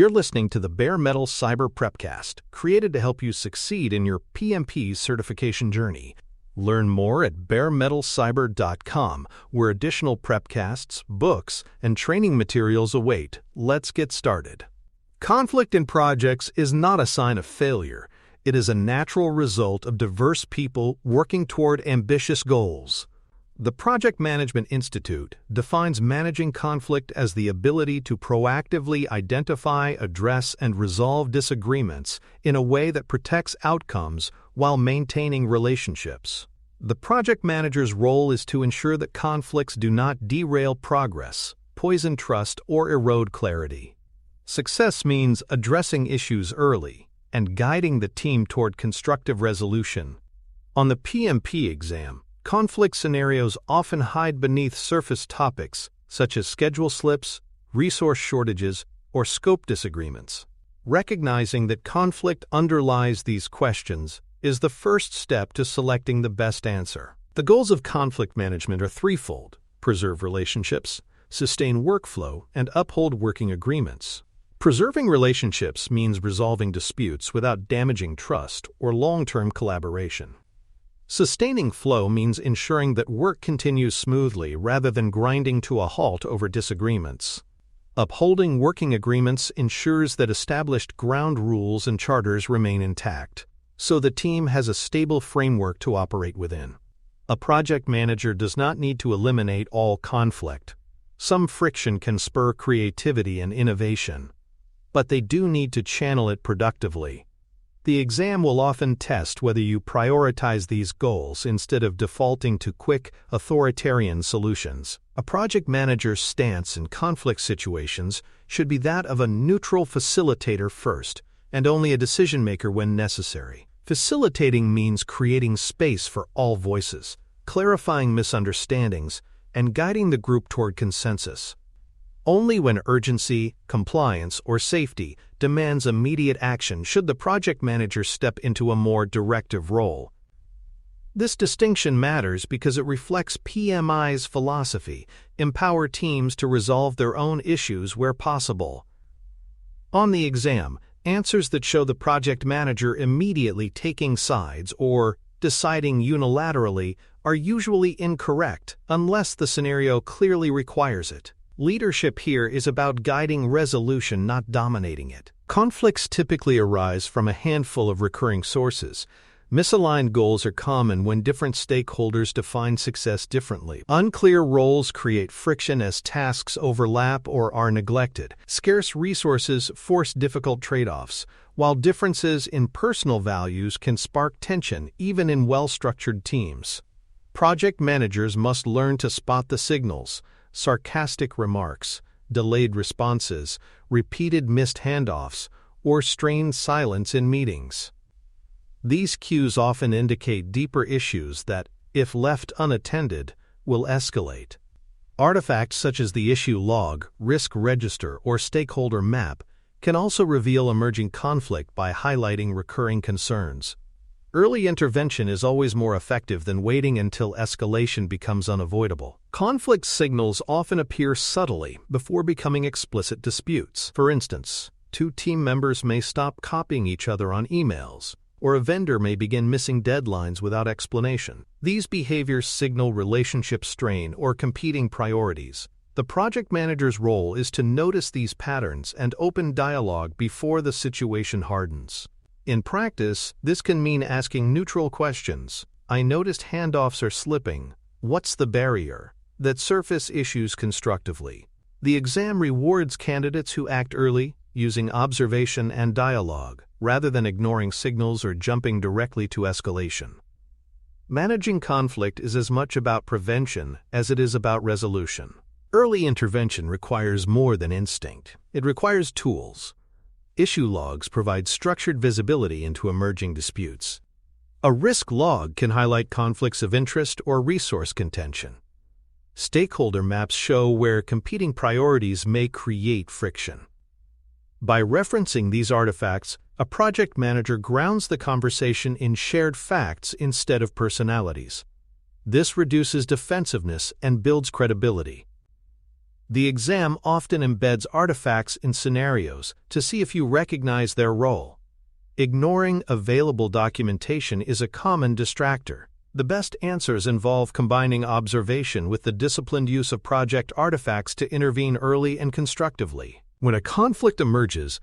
You're listening to the Bare Metal Cyber Prepcast, created to help you succeed in your PMP certification journey. Learn more at baremetalcyber.com, where additional prepcasts, books, and training materials await. Let's get started. Conflict in projects is not a sign of failure. It is a natural result of diverse people working toward ambitious goals. The Project Management Institute defines managing conflict as the ability to proactively identify, address, and resolve disagreements in a way that protects outcomes while maintaining relationships. The project manager's role is to ensure that conflicts do not derail progress, poison trust, or erode clarity. Success means addressing issues early and guiding the team toward constructive resolution. On the PMP exam, conflict scenarios often hide beneath surface topics such as schedule slips, resource shortages, or scope disagreements. Recognizing that conflict underlies these questions is the first step to selecting the best answer. The goals of conflict management are threefold: preserve relationships, sustain workflow, and uphold working agreements. Preserving relationships means resolving disputes without damaging trust or long-term collaboration. Sustaining flow means ensuring that work continues smoothly rather than grinding to a halt over disagreements. Upholding working agreements ensures that established ground rules and charters remain intact, so the team has a stable framework to operate within. A project manager does not need to eliminate all conflict. Some friction can spur creativity and innovation, but they do need to channel it productively. The exam will often test whether you prioritize these goals instead of defaulting to quick, authoritarian solutions. A project manager's stance in conflict situations should be that of a neutral facilitator first, and only a decision-maker when necessary. Facilitating means creating space for all voices, clarifying misunderstandings, and guiding the group toward consensus. Only when urgency, compliance, or safety demands immediate action should the project manager step into a more directive role. This distinction matters because it reflects PMI's philosophy: empower teams to resolve their own issues where possible. On the exam, answers that show the project manager immediately taking sides or deciding unilaterally are usually incorrect unless the scenario clearly requires it. Leadership here is about guiding resolution, not dominating it. Conflicts typically arise from a handful of recurring sources. Misaligned goals are common when different stakeholders define success differently. Unclear roles create friction as tasks overlap or are neglected. Scarce resources force difficult trade-offs, while differences in personal values can spark tension even in well-structured teams. Project managers must learn to spot the signals: sarcastic remarks, delayed responses, repeated missed handoffs, or strained silence in meetings. These cues often indicate deeper issues that, if left unattended, will escalate. Artifacts such as the issue log, risk register, or stakeholder map can also reveal emerging conflict by highlighting recurring concerns. Early intervention is always more effective than waiting until escalation becomes unavoidable. Conflict signals often appear subtly before becoming explicit disputes. For instance, two team members may stop copying each other on emails, or a vendor may begin missing deadlines without explanation. These behaviors signal relationship strain or competing priorities. The project manager's role is to notice these patterns and open dialogue before the situation hardens. In practice, this can mean asking neutral questions. I noticed handoffs are slipping. What's the barrier? That surface issues constructively. The exam rewards candidates who act early, using observation and dialogue, rather than ignoring signals or jumping directly to escalation. Managing conflict is as much about prevention as it is about resolution. Early intervention requires more than instinct. It requires tools. Issue logs provide structured visibility into emerging disputes. A risk log can highlight conflicts of interest or resource contention. Stakeholder maps show where competing priorities may create friction. By referencing these artifacts, a project manager grounds the conversation in shared facts instead of personalities. This reduces defensiveness and builds credibility. The exam often embeds artifacts in scenarios to see if you recognize their role. Ignoring available documentation is a common distractor. The best answers involve combining observation with the disciplined use of project artifacts to intervene early and constructively. When a conflict emerges,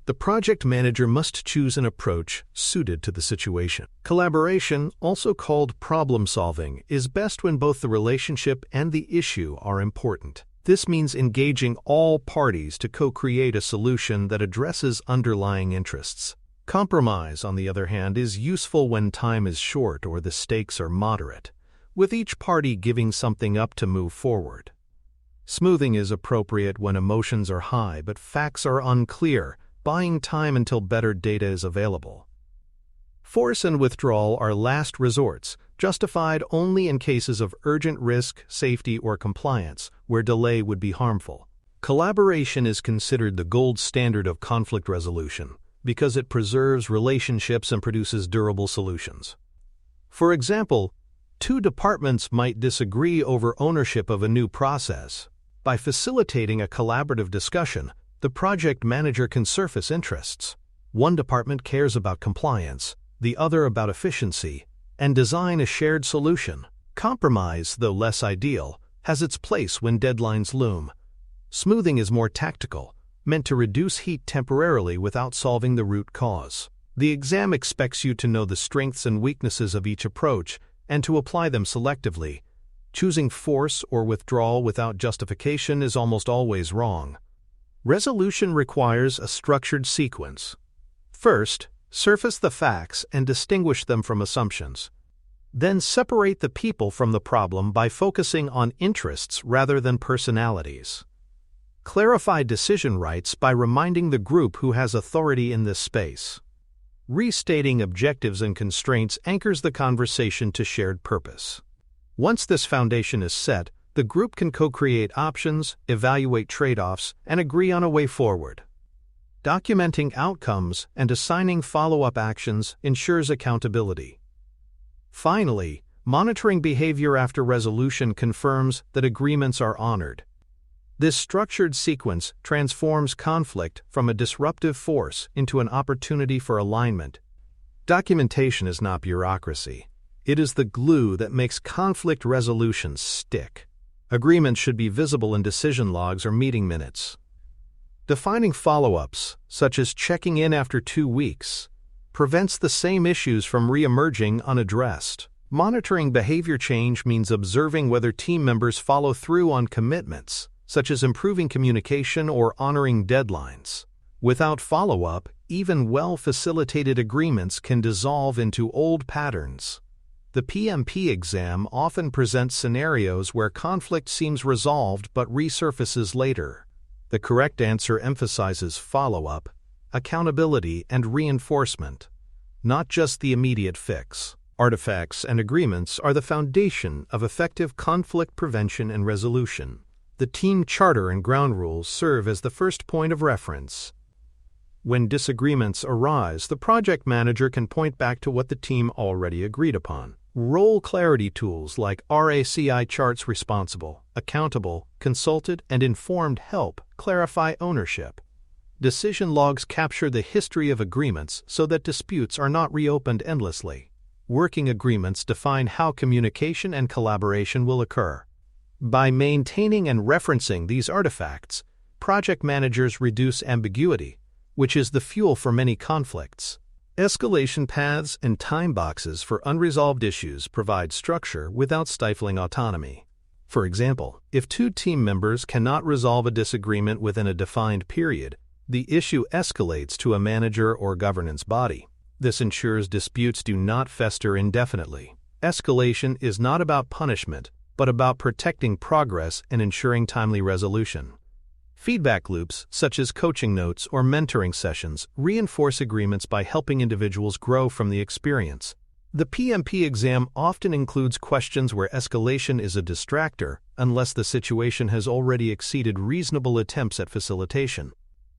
the project manager must choose an approach suited to the situation. Collaboration, also called problem-solving, is best when both the relationship and the issue are important. This means engaging all parties to co-create a solution that addresses underlying interests. Compromise, on the other hand, is useful when time is short or the stakes are moderate, with each party giving something up to move forward. Smoothing is appropriate when emotions are high but facts are unclear, buying time until better data is available. Force and withdrawal are last resorts, justified only in cases of urgent risk, safety, or compliance, where delay would be harmful. Collaboration is considered the gold standard of conflict resolution because it preserves relationships and produces durable solutions. For example, two departments might disagree over ownership of a new process. By facilitating a collaborative discussion, the project manager can surface interests. One department cares about compliance, the other about efficiency, and design a shared solution. Compromise, though less ideal, has its place when deadlines loom. Smoothing is more tactical, meant to reduce heat temporarily without solving the root cause. The exam expects you to know the strengths and weaknesses of each approach and to apply them selectively. Choosing force or withdrawal without justification is almost always wrong. Resolution requires a structured sequence. First, surface the facts and distinguish them from assumptions. Then separate the people from the problem by focusing on interests rather than personalities. Clarify decision rights by reminding the group who has authority in this space. Restating objectives and constraints anchors the conversation to shared purpose. Once this foundation is set, the group can co-create options, evaluate trade-offs, and agree on a way forward. Documenting outcomes and assigning follow-up actions ensures accountability. Finally, monitoring behavior after resolution confirms that agreements are honored. This structured sequence transforms conflict from a disruptive force into an opportunity for alignment. Documentation is not bureaucracy. It is the glue that makes conflict resolutions stick. Agreements should be visible in decision logs or meeting minutes. Defining follow-ups, such as checking in after 2 weeks, prevents the same issues from re-emerging unaddressed. Monitoring behavior change means observing whether team members follow through on commitments, such as improving communication or honoring deadlines. Without follow-up, even well-facilitated agreements can dissolve into old patterns. The PMP exam often presents scenarios where conflict seems resolved but resurfaces later. The correct answer emphasizes follow-up, accountability, and reinforcement, not just the immediate fix. Artifacts and agreements are the foundation of effective conflict prevention and resolution. The team charter and ground rules serve as the first point of reference. When disagreements arise, the project manager can point back to what the team already agreed upon. Role clarity tools like RACI charts responsible, accountable, consulted, and informed help clarify ownership. Decision logs capture the history of agreements so that disputes are not reopened endlessly. Working agreements define how communication and collaboration will occur. By maintaining and referencing these artifacts, project managers reduce ambiguity, which is the fuel for many conflicts. Escalation paths and time boxes for unresolved issues provide structure without stifling autonomy. For example, if 2 team members cannot resolve a disagreement within a defined period, the issue escalates to a manager or governance body. This ensures disputes do not fester indefinitely. Escalation is not about punishment, but about protecting progress and ensuring timely resolution. Feedback loops, such as coaching notes or mentoring sessions, reinforce agreements by helping individuals grow from the experience. The PMP exam often includes questions where escalation is a distractor, unless the situation has already exceeded reasonable attempts at facilitation.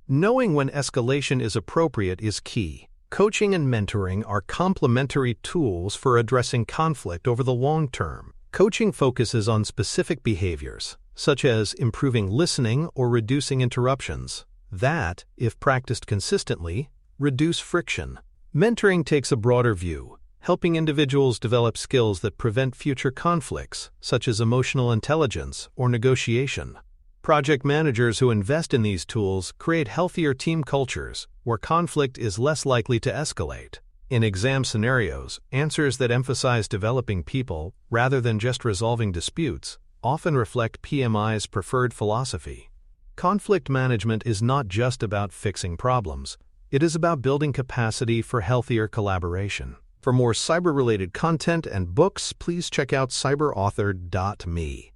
Knowing when escalation is appropriate is key. Coaching and mentoring are complementary tools for addressing conflict over the long term. Coaching focuses on specific behaviors, such as improving listening or reducing interruptions, that, if practiced consistently, reduce friction. Mentoring takes a broader view, helping individuals develop skills that prevent future conflicts, such as emotional intelligence or negotiation. Project managers who invest in these tools create healthier team cultures where conflict is less likely to escalate. In exam scenarios, answers that emphasize developing people rather than just resolving disputes often reflect PMI's preferred philosophy. Conflict management is not just about fixing problems. It is about building capacity for healthier collaboration. For more cyber-related content and books, please check out cyberauthor.me.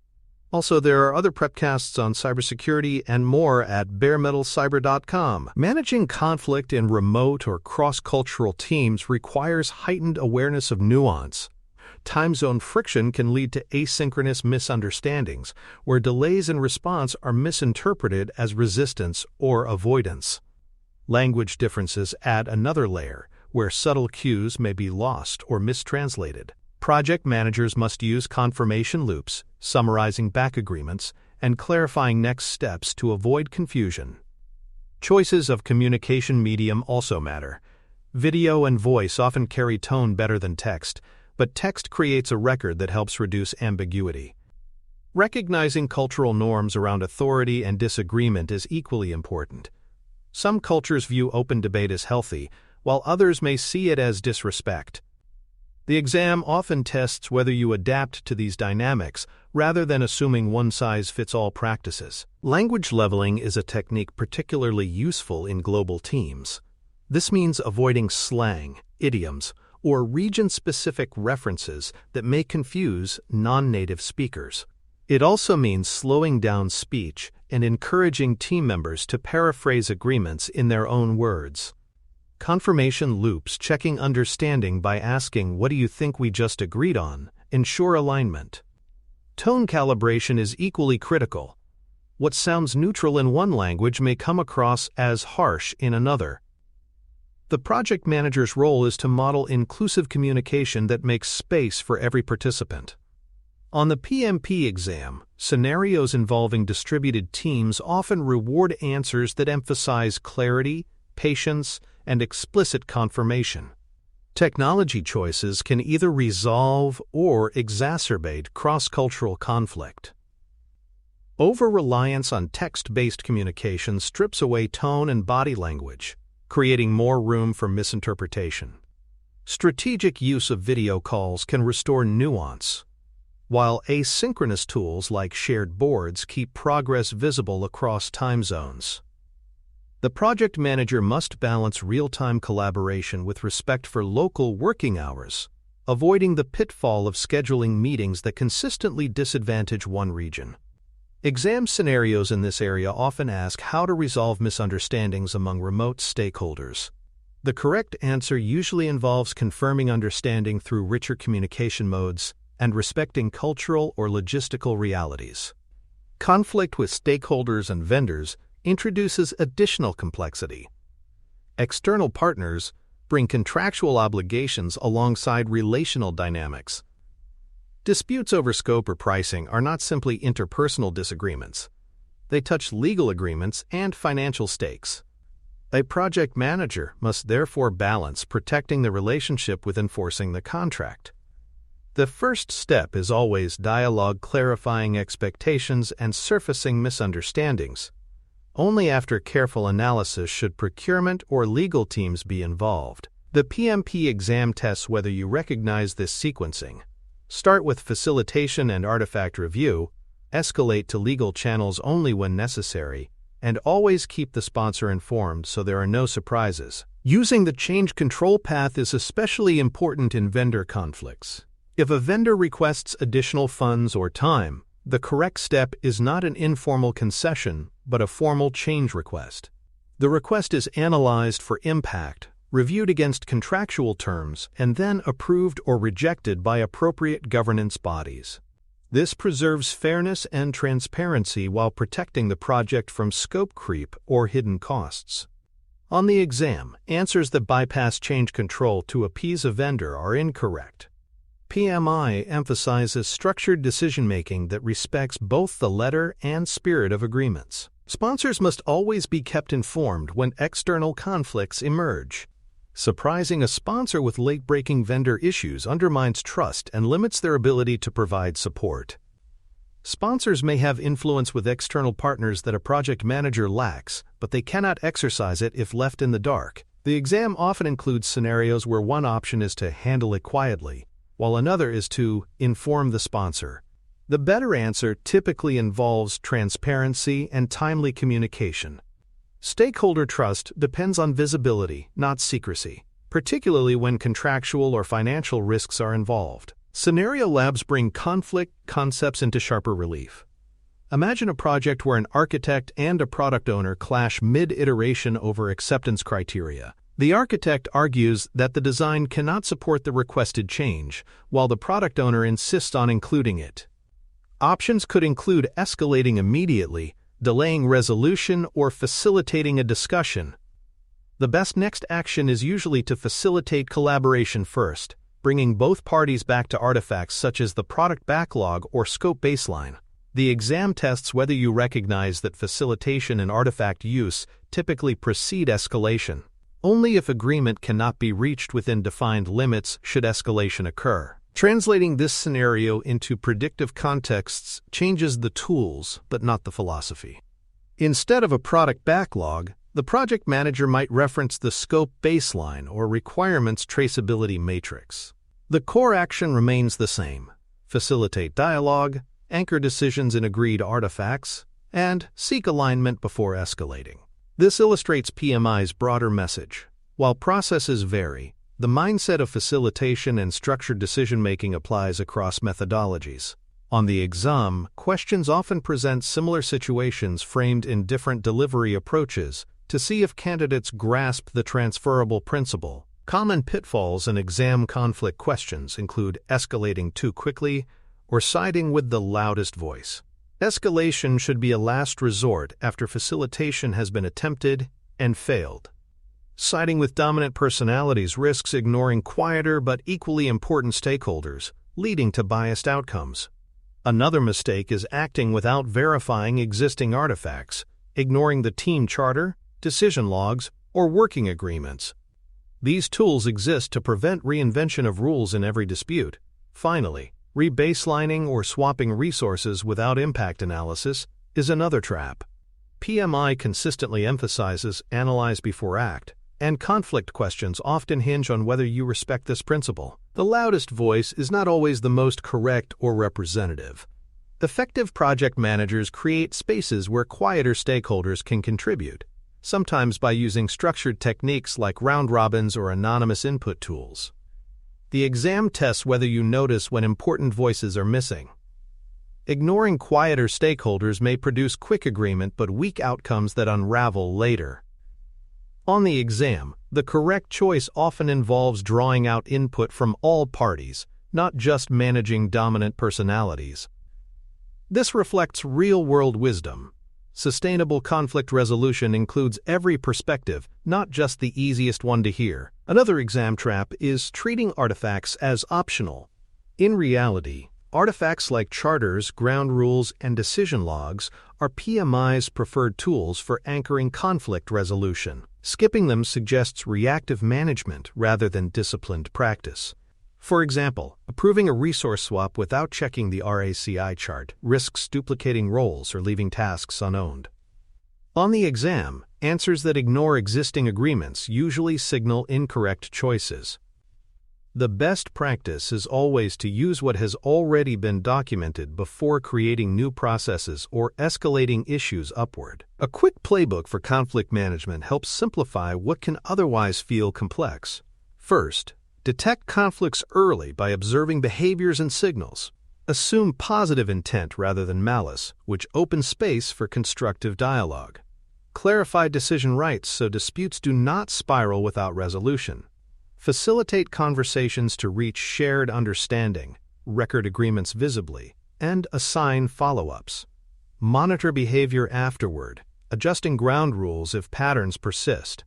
Also, there are other prepcasts on cybersecurity and more at baremetalcyber.com. Managing conflict in remote or cross-cultural teams requires heightened awareness of nuance. Time zone friction can lead to asynchronous misunderstandings, where delays in response are misinterpreted as resistance or avoidance. Language differences add another layer, where subtle cues may be lost or mistranslated. Project managers must use confirmation loops, summarizing back agreements, and clarifying next steps to avoid confusion. Choices of communication medium also matter. Video and voice often carry tone better than text, but text creates a record that helps reduce ambiguity. Recognizing cultural norms around authority and disagreement is equally important. Some cultures view open debate as healthy, while others may see it as disrespect. The exam often tests whether you adapt to these dynamics rather than assuming one-size-fits-all practices. Language leveling is a technique particularly useful in global teams. This means avoiding slang, idioms, or region-specific references that may confuse non-native speakers. It also means slowing down speech and encouraging team members to paraphrase agreements in their own words. Confirmation loops, checking understanding by asking, "What do you think we just agreed on?" ensure alignment. Tone calibration is equally critical. What sounds neutral in one language may come across as harsh in another. The project manager's role is to model inclusive communication that makes space for every participant. On the PMP exam, scenarios involving distributed teams often reward answers that emphasize clarity, patience, and explicit confirmation. Technology choices can either resolve or exacerbate cross-cultural conflict. Over-reliance on text-based communication strips away tone and body language, creating more room for misinterpretation. Strategic use of video calls can restore nuance, while asynchronous tools like shared boards keep progress visible across time zones. The project manager must balance real-time collaboration with respect for local working hours, avoiding the pitfall of scheduling meetings that consistently disadvantage one region. Exam scenarios in this area often ask how to resolve misunderstandings among remote stakeholders. The correct answer usually involves confirming understanding through richer communication modes and respecting cultural or logistical realities. Conflict with stakeholders and vendors introduces additional complexity. External partners bring contractual obligations alongside relational dynamics. Disputes over scope or pricing are not simply interpersonal disagreements. They touch legal agreements and financial stakes. A project manager must therefore balance protecting the relationship with enforcing the contract. The first step is always dialogue, clarifying expectations and surfacing misunderstandings. Only after careful analysis should procurement or legal teams be involved. The PMP exam tests whether you recognize this sequencing. Start with facilitation and artifact review, escalate to legal channels only when necessary, and always keep the sponsor informed so there are no surprises. Using the change control path is especially important in vendor conflicts. If a vendor requests additional funds or time, the correct step is not an informal concession, but a formal change request. The request is analyzed for impact, reviewed against contractual terms, and then approved or rejected by appropriate governance bodies. This preserves fairness and transparency while protecting the project from scope creep or hidden costs. On the exam, answers that bypass change control to appease a vendor are incorrect. PMI emphasizes structured decision-making that respects both the letter and spirit of agreements. Sponsors must always be kept informed when external conflicts emerge. Surprising a sponsor with late-breaking vendor issues undermines trust and limits their ability to provide support. Sponsors may have influence with external partners that a project manager lacks, but they cannot exercise it if left in the dark. The exam often includes scenarios where one option is to handle it quietly, while another is to inform the sponsor. The better answer typically involves transparency and timely communication. Stakeholder trust depends on visibility, not secrecy, particularly when contractual or financial risks are involved. Scenario labs bring conflict concepts into sharper relief. Imagine a project where an architect and a product owner clash mid-iteration over acceptance criteria. The architect argues that the design cannot support the requested change, while the product owner insists on including it. Options could include escalating immediately, delaying resolution, or facilitating a discussion. The best next action is usually to facilitate collaboration first, bringing both parties back to artifacts such as the product backlog or scope baseline. The exam tests whether you recognize that facilitation and artifact use typically precede escalation. Only if agreement cannot be reached within defined limits should escalation occur. Translating this scenario into predictive contexts changes the tools, but not the philosophy. Instead of a product backlog, the project manager might reference the scope baseline or requirements traceability matrix. The core action remains the same: facilitate dialogue, anchor decisions in agreed artifacts, and seek alignment before escalating. This illustrates PMI's broader message. While processes vary, the mindset of facilitation and structured decision-making applies across methodologies. On the exam, questions often present similar situations framed in different delivery approaches to see if candidates grasp the transferable principle. Common pitfalls in exam conflict questions include escalating too quickly or siding with the loudest voice. Escalation should be a last resort after facilitation has been attempted and failed. Siding with dominant personalities risks ignoring quieter but equally important stakeholders, leading to biased outcomes. Another mistake is acting without verifying existing artifacts, ignoring the team charter, decision logs, or working agreements. These tools exist to prevent reinvention of rules in every dispute. Finally, rebaselining or swapping resources without impact analysis is another trap. PMI consistently emphasizes analyze before act, and conflict questions often hinge on whether you respect this principle. The loudest voice is not always the most correct or representative. Effective project managers create spaces where quieter stakeholders can contribute, sometimes by using structured techniques like round robins or anonymous input tools. The exam tests whether you notice when important voices are missing. Ignoring quieter stakeholders may produce quick agreement but weak outcomes that unravel later. On the exam, the correct choice often involves drawing out input from all parties, not just managing dominant personalities. This reflects real-world wisdom. Sustainable conflict resolution includes every perspective, not just the easiest one to hear. Another exam trap is treating artifacts as optional. In reality, artifacts like charters, ground rules, and decision logs are PMI's preferred tools for anchoring conflict resolution. Skipping them suggests reactive management rather than disciplined practice. For example, approving a resource swap without checking the RACI chart risks duplicating roles or leaving tasks unowned. On the exam, answers that ignore existing agreements usually signal incorrect choices. The best practice is always to use what has already been documented before creating new processes or escalating issues upward. A quick playbook for conflict management helps simplify what can otherwise feel complex. First, detect conflicts early by observing behaviors and signals. Assume positive intent rather than malice, which opens space for constructive dialogue. Clarify decision rights so disputes do not spiral without resolution. Facilitate conversations to reach shared understanding, record agreements visibly, and assign follow-ups. Monitor behavior afterward, adjusting ground rules if patterns persist.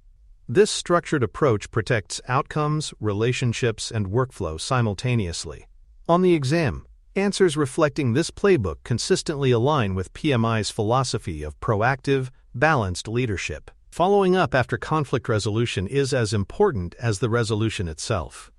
This structured approach protects outcomes, relationships, and workflow simultaneously. On the exam, answers reflecting this playbook consistently align with PMI's philosophy of proactive, balanced leadership. Following up after conflict resolution is as important as the resolution itself.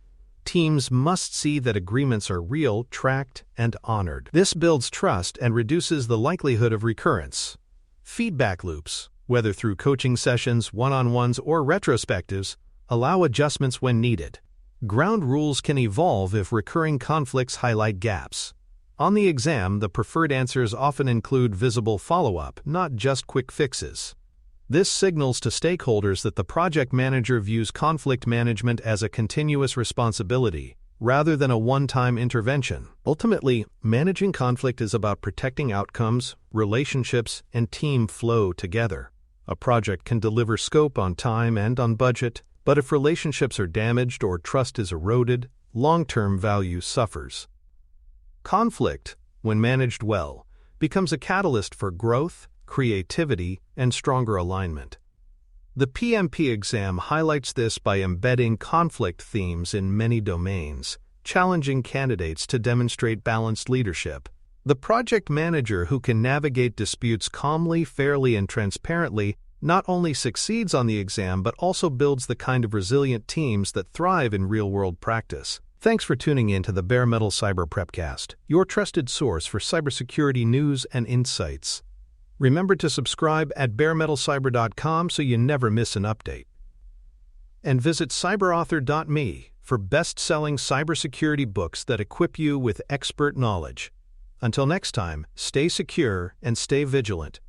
Teams must see that agreements are real, tracked, and honored. This builds trust and reduces the likelihood of recurrence. Feedback loops, whether through coaching sessions, one-on-ones, or retrospectives, allow adjustments when needed. Ground rules can evolve if recurring conflicts highlight gaps. On the exam, the preferred answers often include visible follow-up, not just quick fixes. This signals to stakeholders that the project manager views conflict management as a continuous responsibility, rather than a one-time intervention. Ultimately, managing conflict is about protecting outcomes, relationships, and team flow together. A project can deliver scope on time and on budget, but if relationships are damaged or trust is eroded, long-term value suffers. Conflict, when managed well, becomes a catalyst for growth, creativity, and stronger alignment. The PMP exam highlights this by embedding conflict themes in many domains, challenging candidates to demonstrate balanced leadership. The project manager who can navigate disputes calmly, fairly, and transparently not only succeeds on the exam but also builds the kind of resilient teams that thrive in real-world practice. Thanks for tuning in to the Bare Metal Cyber Prepcast, your trusted source for cybersecurity news and insights. Remember to subscribe at baremetalcyber.com so you never miss an update. And visit cyberauthor.me for best-selling cybersecurity books that equip you with expert knowledge. Until next time, stay secure and stay vigilant.